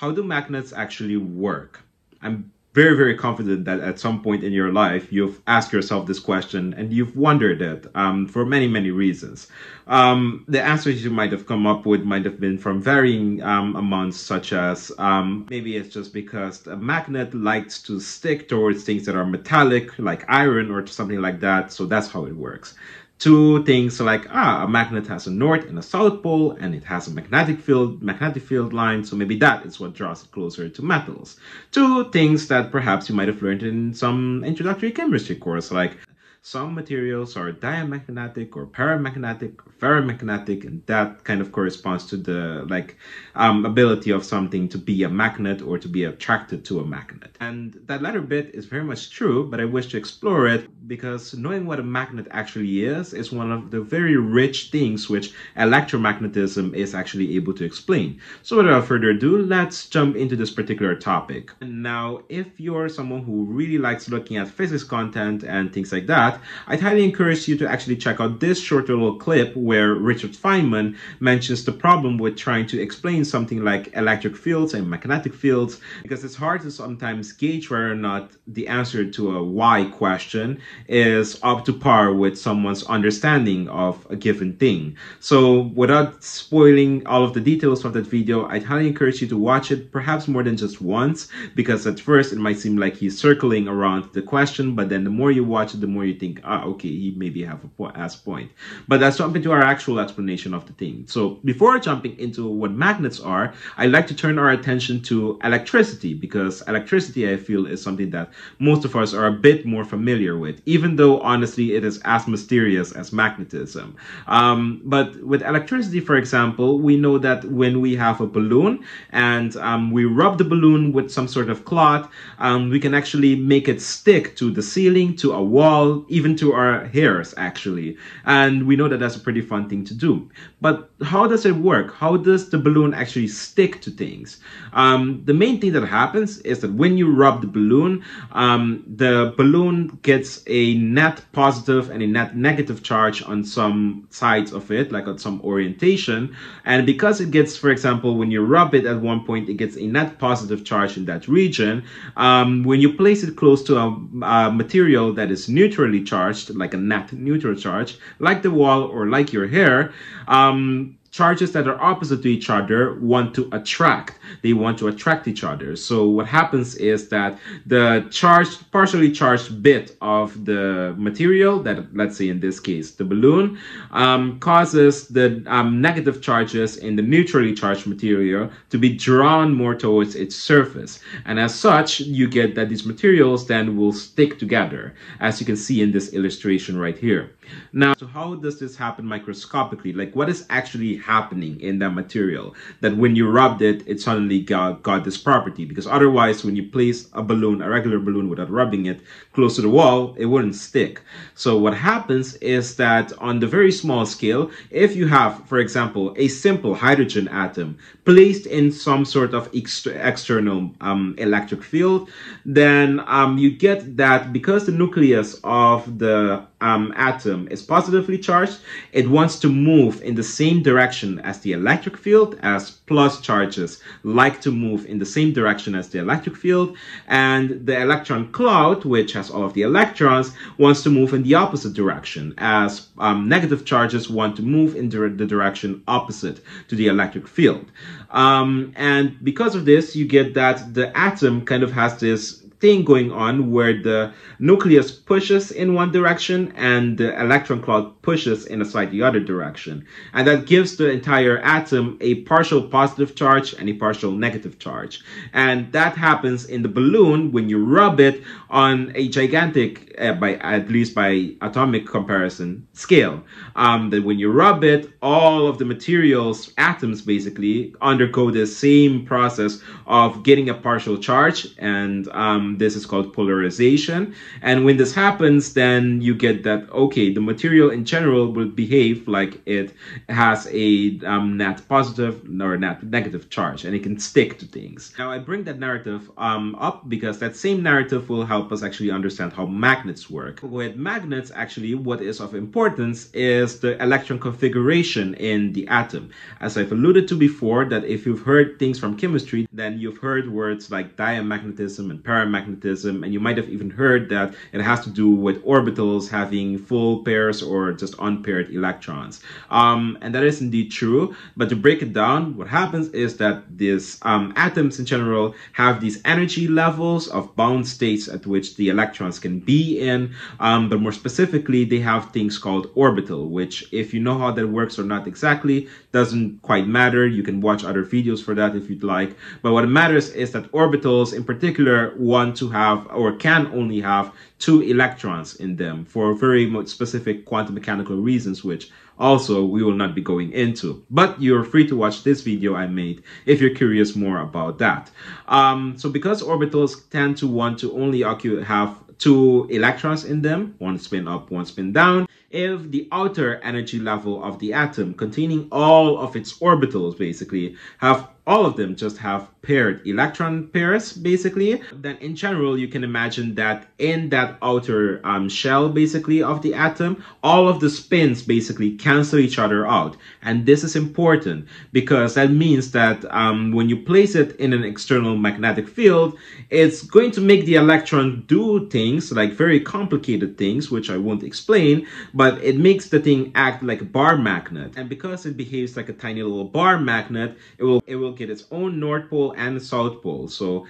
how do magnets actually work? I'm very, very confident that at some point in your life, you've asked yourself this question and you've wondered it for many, many reasons. The answers you might have come up with might have been from varying amounts, such as maybe it's just because a magnet likes to stick towards things that are metallic, like iron or something like that. So that's how it works. To things like, a magnet has a north and a south pole, and it has a magnetic field line, so maybe that is what draws it closer to metals. To things that perhaps you might have learned in some introductory chemistry course, like some materials are diamagnetic or paramagnetic or ferromagnetic, and that kind of corresponds to the ability of something to be a magnet or to be attracted to a magnet. And that latter bit is very much true, but I wish to explore it because knowing what a magnet actually is one of the very rich things which electromagnetism is actually able to explain. So without further ado, let's jump into this particular topic. Now, if you're someone who really likes looking at physics content and things like that, I'd highly encourage you to actually check out this short little clip where Richard Feynman mentions the problem with trying to explain something like electric fields and magnetic fields, because it's hard to sometimes gauge whether or not the answer to a why question is up to par with someone's understanding of a given thing. So without spoiling all of the details of that video, I'd highly encourage you to watch it perhaps more than just once, because at first it might seem like he's circling around the question, but then the more you watch it, the more you think, okay, he maybe have a point. But let's jump into our actual explanation of the thing. So before jumping into what magnets are, I'd like to turn our attention to electricity, because electricity, I feel, is something that most of us are a bit more familiar with, even though honestly it is as mysterious as magnetism. But with electricity, for example, we know that when we have a balloon and we rub the balloon with some sort of cloth, we can actually make it stick to the ceiling, to a wall, even to our hairs actually. And we know that that's a pretty fun thing to do. But how does it work? How does the balloon actually stick to things? The main thing that happens is that when you rub the balloon gets a net positive and a net negative charge on some sides of it, like on some orientation. And because it gets, for example, when you rub it at one point, it gets a net positive charge in that region. When you place it close to a material that is neutrally charged, like a net neutral charge, like the wall or like your hair, charges that are opposite to each other want to attract. They want to attract each other. So what happens is that the partially charged bit of the material, that let's say in this case the balloon, causes the negative charges in the neutrally charged material to be drawn more towards its surface. And as such, you get that these materials then will stick together, as you can see in this illustration right here. Now, so how does this happen microscopically? Like, what is actually happening in that material that when you rubbed it, it suddenly got this property? Because otherwise, when you place a balloon, a regular balloon, without rubbing it close to the wall, it wouldn't stick. So what happens is that on the very small scale, if you have, for example, a simple hydrogen atom placed in some sort of external electric field, then you get that because the nucleus of the atom is positively charged, it wants to move in the same direction as the electric field, as plus charges like to move in the same direction as the electric field, and the electron cloud, which has all of the electrons, wants to move in the opposite direction, as negative charges want to move in the direction opposite to the electric field. And because of this, you get that the atom kind of has this thing going on where the nucleus pushes in one direction and the electron cloud pushes in a slightly other direction. And that gives the entire atom a partial positive charge and a partial negative charge. And that happens in the balloon when you rub it on a gigantic, at least by atomic comparison, scale. That when you rub it, all of the materials, atoms basically, undergo the same process of getting a partial charge and This is called polarization. And when this happens, then you get that, okay, the material in general will behave like it has a net positive or net negative charge, and it can stick to things. Now, I bring that narrative up because that same narrative will help us actually understand how magnets work. With magnets, actually, what is of importance is the electron configuration in the atom. As I've alluded to before, that if you've heard things from chemistry, then you've heard words like diamagnetism and paramagnetism, and you might have even heard that it has to do with orbitals having full pairs or just unpaired electrons. And that is indeed true, but to break it down, what happens is that these atoms in general have these energy levels of bound states at which the electrons can be in, but more specifically, they have things called orbital, which, if you know how that works or not exactly, doesn't quite matter. You can watch other videos for that if you'd like, but what matters is that orbitals in particular want to have, or can only have, 2 electrons in them for very specific quantum mechanical reasons, which also we will not be going into. But you're free to watch this video I made if you're curious more about that. So because orbitals tend to want to only have 2 electrons in them, one spin up, one spin down, if the outer energy level of the atom containing all of its orbitals basically have all of them just have paired electron pairs, basically, then in general, you can imagine that in that outer shell, basically, of the atom, all of the spins basically cancel each other out. And this is important because that means that when you place it in an external magnetic field, it's going to make the electron do things, like very complicated things, which I won't explain, but it makes the thing act like a bar magnet. And because it behaves like a tiny little bar magnet, it will get its own North Pole and South Pole. So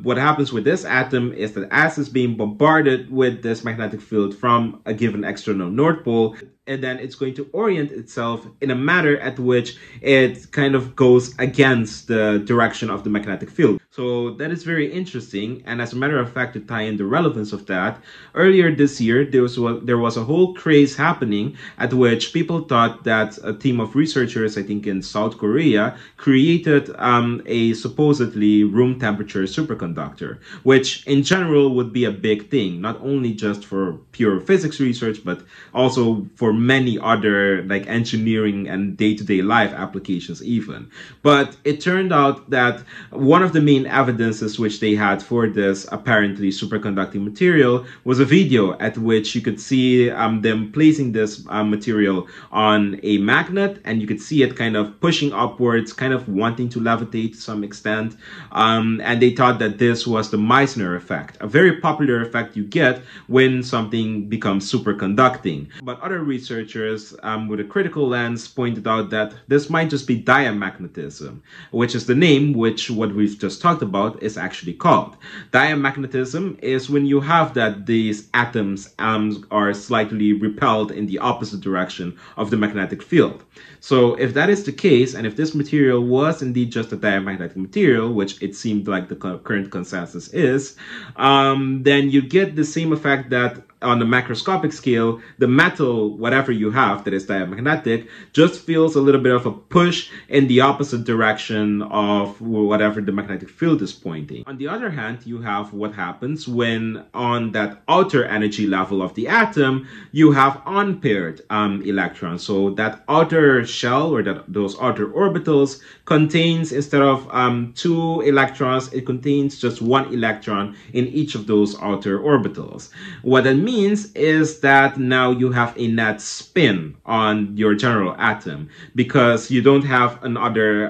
what happens with this atom is that as it's being bombarded with this magnetic field from a given external North Pole, and then it's going to orient itself in a manner at which it kind of goes against the direction of the magnetic field. So that is very interesting. And as a matter of fact, to tie in the relevance of that, earlier this year, there was a whole craze happening at which people thought that a team of researchers, I think in South Korea, created a supposedly room temperature superconductor, which in general would be a big thing, not only just for pure physics research, but also for many other like engineering and day-to-day life applications even. But it turned out that one of the main evidences which they had for this apparently superconducting material was a video at which you could see them placing this material on a magnet, and you could see it kind of pushing upwards, kind of wanting to levitate to some extent. And they thought that this was the Meissner effect, a very popular effect you get when something becomes superconducting. But other researchers with a critical lens pointed out that this might just be diamagnetism, which is the name which what we've just talked about is actually called. Diamagnetism is when you have that these atoms are slightly repelled in the opposite direction of the magnetic field. So if that is the case, and if this material was indeed just a diamagnetic material, which it seemed like the current consensus is, then you get the same effect that on the macroscopic scale, the metal, whatever you have that is diamagnetic, just feels a little bit of a push in the opposite direction of whatever the magnetic field is pointing. On the other hand, you have what happens when on that outer energy level of the atom, you have unpaired electrons. So that outer shell or those outer orbitals contains, instead of 2 electrons, it contains just 1 electron in each of those outer orbitals. What that means is that now you have a net spin on your general atom because you don't have another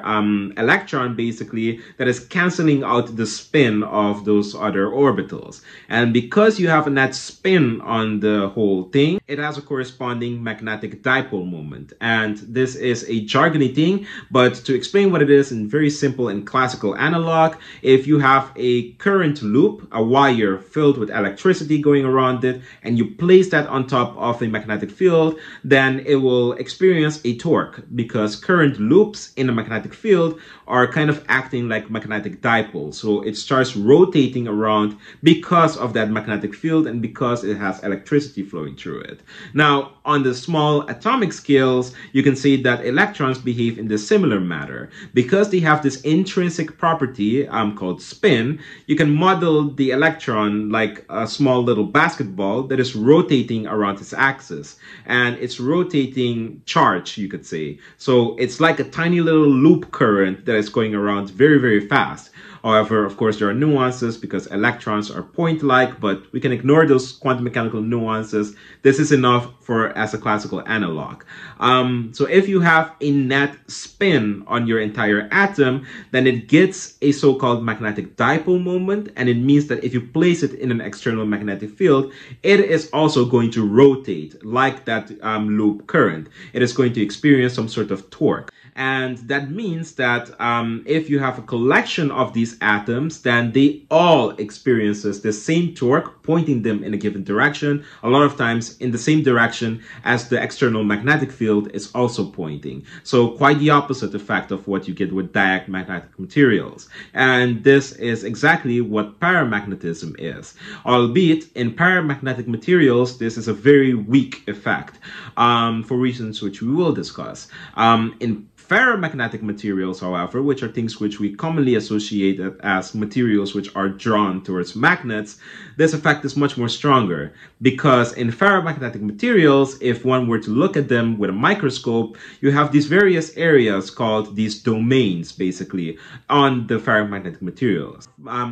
electron basically that is canceling out the spin of those other orbitals. And because you have a net spin on the whole thing, it has a corresponding magnetic dipole moment. And this is a jargony thing, but to explain what it is in very simple and classical analog, if you have a current loop, a wire filled with electricity going around it, and you place that on top of a magnetic field, then it will experience a torque because current loops in a magnetic field are kind of acting like magnetic dipoles. So it starts rotating around because of that magnetic field and because it has electricity flowing through it. Now, on the small atomic scales, you can see that electrons behave in the similar manner. Because they have this intrinsic property called spin, you can model the electron like a small little basketball that is rotating around its axis. And it's rotating charge, you could say. So it's like a tiny little loop current that is going around very, very fast. However, of course, there are nuances because electrons are point-like, but we can ignore those quantum mechanical nuances. This is enough for as a classical analog. So if you have a net spin on your entire atom, then it gets a so-called magnetic dipole moment, and it means that if you place it in an external magnetic field, it is also going to rotate like that loop current. It is going to experience some sort of torque. And that means that if you have a collection of these atoms, then they all experiences the same torque, pointing them in a given direction, a lot of times in the same direction as the external magnetic field is also pointing. So quite the opposite effect of what you get with diamagnetic materials. And this is exactly what paramagnetism is. Albeit in paramagnetic materials, this is a very weak effect for reasons which we will discuss. In ferromagnetic materials, however, which are things which we commonly associate as materials which are drawn towards magnets, this effect is much more stronger because in ferromagnetic materials, if one were to look at them with a microscope, you have these various areas called these domains, basically, on the ferromagnetic materials.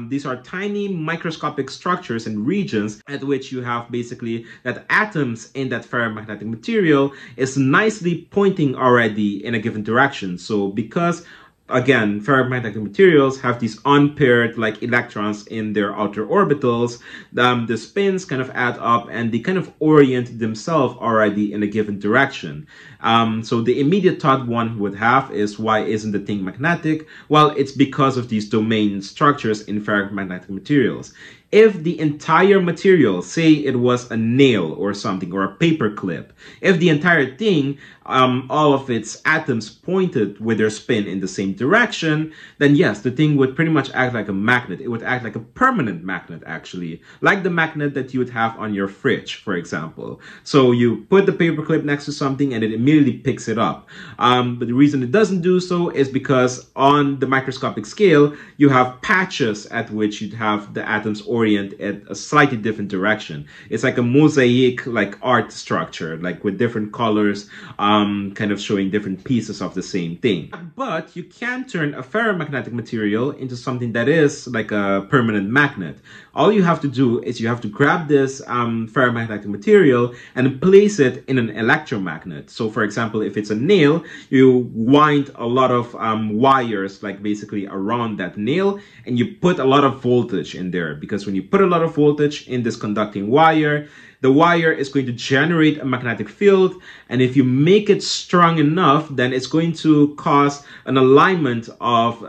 These are tiny microscopic structures and regions at which you have basically that atoms in that ferromagnetic material is nicely pointing already in a given direction. So because, again, ferromagnetic materials have these unpaired like electrons in their outer orbitals, the spins kind of add up and they kind of orient themselves already in a given direction. So the immediate thought one would have is, why isn't the thing magnetic? Well, it's because of these domain structures in ferromagnetic materials. If the entire material, say it was a nail or something, or a paper clip, if the entire thing, all of its atoms pointed with their spin in the same direction, then yes, the thing would pretty much act like a magnet. It would act like a permanent magnet, actually, like the magnet that you would have on your fridge, for example. So you put the paper clip next to something and it immediately picks it up. But the reason it doesn't do so is because on the microscopic scale, you have patches at which you'd have the atoms orient at a slightly different direction. It's like a mosaic like art structure, like with different colors, kind of showing different pieces of the same thing. But you can turn a ferromagnetic material into something that is like a permanent magnet. All you have to do is you have to grab this ferromagnetic material and place it in an electromagnet. So for example, if it's a nail, you wind a lot of wires like basically around that nail, and you put a lot of voltage in there, because when you put a lot of voltage in this conducting wire, the wire is going to generate a magnetic field, and if you make it strong enough, then it's going to cause an alignment of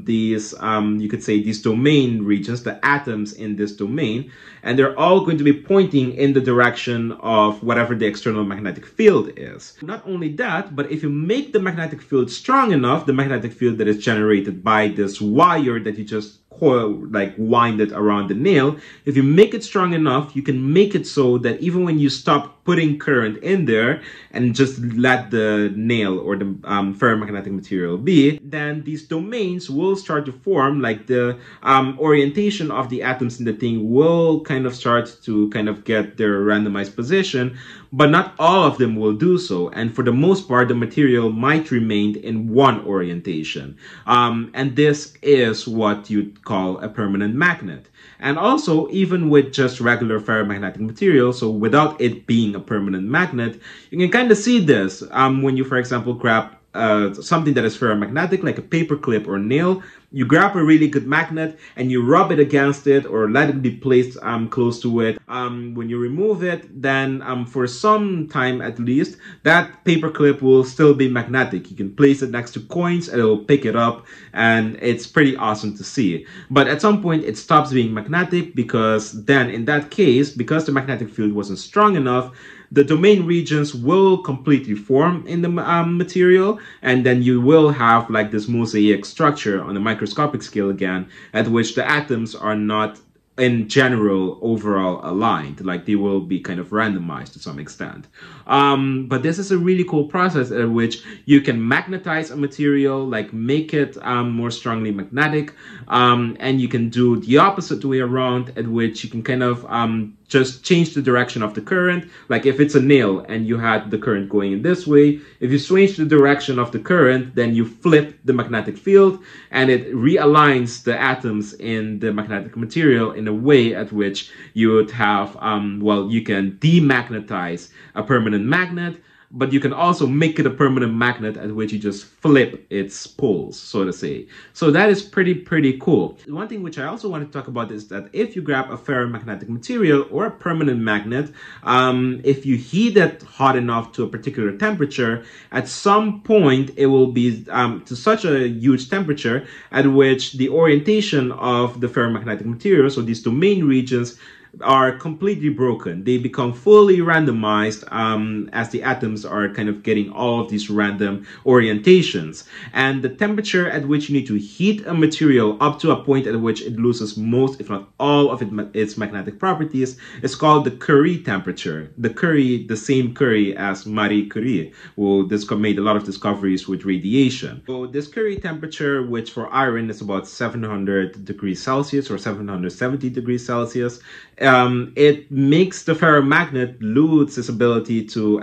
these, you could say, these domain regions, the atoms in this domain, and they're all going to be pointing in the direction of whatever the external magnetic field is. Not only that, but if you make the magnetic field strong enough, the magnetic field that is generated by this wire that you just wind it around the nail, if you make it strong enough, you can make it so that even when you stop putting current in there and just let the nail or the ferromagnetic material be, then these domains will start to form, like the orientation of the atoms in the thing will kind of start to kind of get their randomized position, but not all of them will do so. And for the most part, the material might remain in one orientation. And this is what you'd call a permanent magnet. And also, even with just regular ferromagnetic material, so without it being a permanent magnet, you can kind of see this when you, for example, grab something that is ferromagnetic, like a paper clip or nail, You grab a really good magnet and you rub it against it or let it be placed close to it. When you remove it, then for some time at least, that paper clip will still be magnetic. You can place it next to coins and it'll pick it up, and it's pretty awesome to see. But at some point it stops being magnetic, because then in that case, because the magnetic field wasn't strong enough, the domain regions will completely form in the material, and then you will have like this mosaic structure on a microscopic scale again, at which the atoms are not in general overall aligned, like they will be kind of randomized to some extent. But this is a really cool process at which you can magnetize a material, like make it more strongly magnetic, and you can do the opposite way around, at which you can kind of just change the direction of the current. Like if it's a nail and you had the current going in this way, if you switch the direction of the current, then you flip the magnetic field and it realigns the atoms in the magnetic material in a way at which you would have, well, you can demagnetize a permanent magnet, but you can also make it a permanent magnet at which you just flip its poles, so to say. So that is pretty cool. One thing which I also want to talk about is that if you grab a ferromagnetic material or a permanent magnet, if you heat it hot enough to a particular temperature, at some point it will be to such a huge temperature at which the orientation of the ferromagnetic material, so these domain regions, are completely broken. They become fully randomized as the atoms are kind of getting all of these random orientations. And the temperature at which you need to heat a material up to a point at which it loses most, if not all of its magnetic properties, is called the Curie temperature. The same Curie as Marie Curie, who made a lot of discoveries with radiation. So this Curie temperature, which for iron is about 700 degrees Celsius or 770 degrees Celsius, it makes the ferromagnet lose its ability to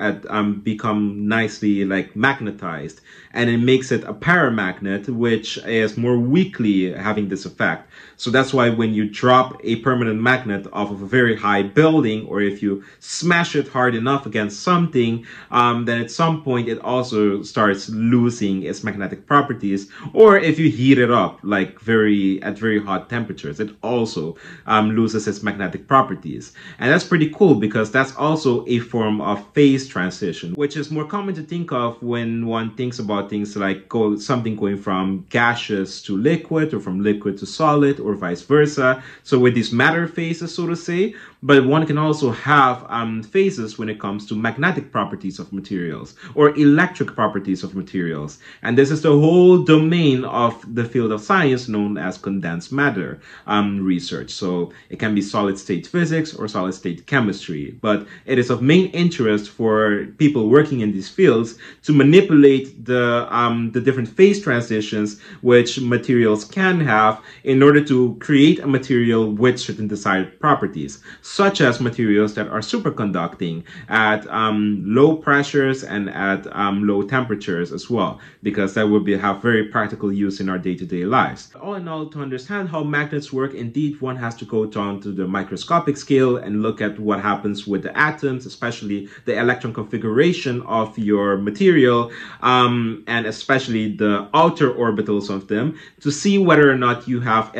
become nicely like magnetized, and it makes it a paramagnet, which is more weakly having this effect. So that's why when you drop a permanent magnet off of a very high building, or if you smash it hard enough against something, then at some point it also starts losing its magnetic properties. Or if you heat it up like at very hot temperatures, it also loses its magnetic properties. And that's pretty cool, because that's also a form of phase transition, which is more common to think of when one thinks about things like something going from gaseous to liquid, or from liquid to solid, or vice versa. So with these matter phases, so to say, but one can also have phases when it comes to magnetic properties of materials or electric properties of materials. And this is the whole domain of the field of science known as condensed matter research. So it can be solid state physics or solid state chemistry, but it is of main interest for people working in these fields to manipulate the different phase transitions which materials can have in order to create a material with certain desired properties, such as materials that are superconducting at low pressures and at low temperatures as well, because that would have very practical use in our day-to-day lives. All in all, to understand how magnets work, indeed one has to go down to the microscopic scale and look at what happens with the atoms, especially the electron configuration of your material, and especially the outer orbitals of them, to see whether or not you have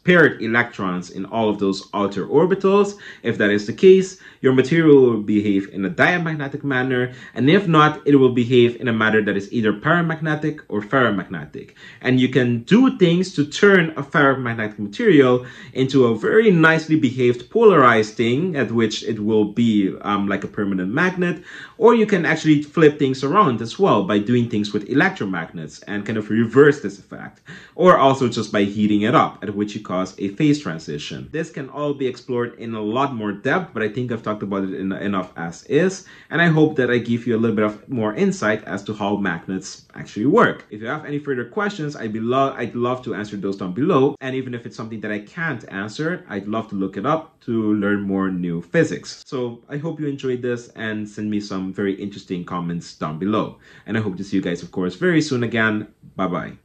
paired electrons in all of those outer orbitals. If that is the case, your material will behave in a diamagnetic manner, and if not, it will behave in a manner that is either paramagnetic or ferromagnetic. And you can do things to turn a ferromagnetic material into a very nicely behaved polarized thing, at which it will be like a permanent magnet, or you can actually flip things around as well by doing things with electromagnets and kind of reverse this effect, or also just by heating it up, at which you cause a phase transition. This can all be explored in a lot more depth, but I think I've talked about it enough as is, and I hope that I give you a little bit of more insight as to how magnets actually work. If you have any further questions, I'd love to answer those down below, and even if it's something that I can't answer, I'd love to look it up to learn more new physics. So I hope you enjoyed this, and send me some very interesting comments down below. And I hope to see you guys, of course, very soon again. Bye bye.